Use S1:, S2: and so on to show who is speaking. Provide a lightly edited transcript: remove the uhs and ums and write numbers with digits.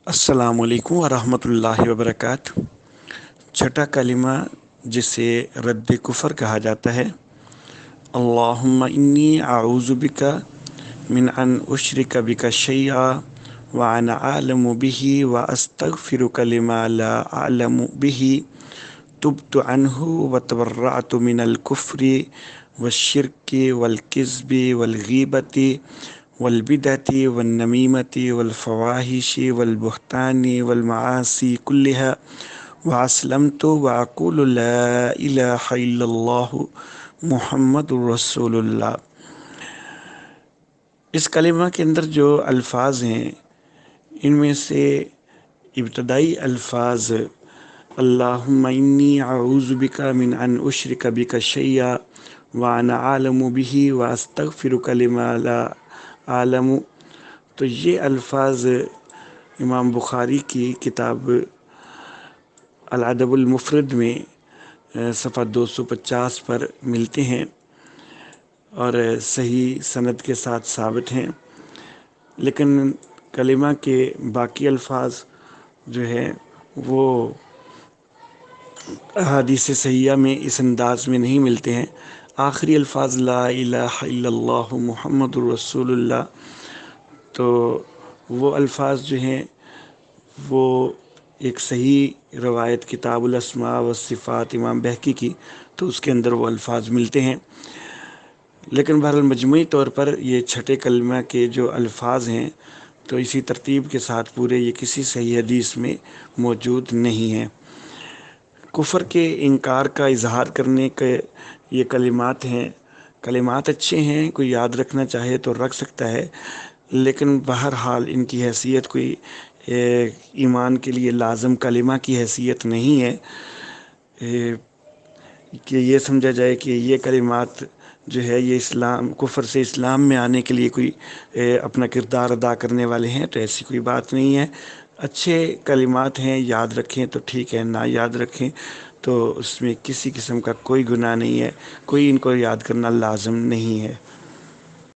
S1: अस्सलामु अलैकुम वरहमतुल्लाहि वबरकातुहू। छठा कलिमा जिसे रद्द कुफ़र कहा जाता है। अल्लाहुम्मा इन्नी आऊज़ु बिका मिन अन उश्रिका बिका शैआ व अना आलमु बिही व अस्तगफिरुका लिमा ला आलमु बिही तुब्तु अन्हु व तबर्रअतु मिनल कुफ्री वश्शिर्की वल किज़्बी वल गीबती वल बिदअती वल नमीमती वल फ़वाहिशी वल बुहतानी वल मआसी कुल्लिहा व अस्लमतु व अक़ूलु ला इलाहा इल्लल्लाहु मुहम्मदुर रसूलुल्लाह। इस कलिमा के अंदर जो अल्फाज हैं इनमें से इब्तदाई अल्फाज अल्लाहुम्मा इन्नी अऊज़ु बिका मिन अन उश्रिका बिका शैआ व अना आलमु बिही व अस्तगफिरुका लिमा ला आलमु, तो ये अल्फाज इमाम बुखारी की किताब अल अदबुल मुफ़रद में सफ़ा 250 पर मिलते हैं और सही सनद के साथ साबित हैं। लेकिन कलिमा के बाकी अल्फाज जो है वो हदीस सहिया में इस अंदाज में नहीं मिलते हैं। आखिरी अल्फाज ला इलाहा इल्लल्लाहु मुहम्मदुर रसूलुल्लाह, तो वो अल्फाज जो हैं वो एक सही रवायत किताबुल अस्मा व सिफ़ात इमाम बहकी की, तो उसके अंदर वो अल्फाज मिलते हैं। लेकिन बहरहाल मजमूई तौर पर ये छठे कलमा के जो अल्फाज हैं तो इसी तरतीब के साथ पूरे ये किसी सही हदीस में मौजूद नहीं हैं। कुफ़र के इनकार का इजहार करने के ये कलिमात हैं। कलिमात अच्छे हैं, कोई याद रखना चाहे तो रख सकता है, लेकिन बहरहाल इनकी हैसियत कोई ईमान के लिए लाजम कलिमा की हैसियत नहीं है कि ये समझा जाए कि ये कलिमात जो है ये इस्लाम कुफ़र से इस्लाम में आने के लिए कोई अपना किरदार अदा करने वाले हैं, तो ऐसी कोई बात नहीं है। अच्छे कलिमात हैं, याद रखें तो ठीक है, ना याद रखें तो उसमें किसी किस्म का कोई गुनाह नहीं है, कोई इनको याद करना लाजम नहीं है।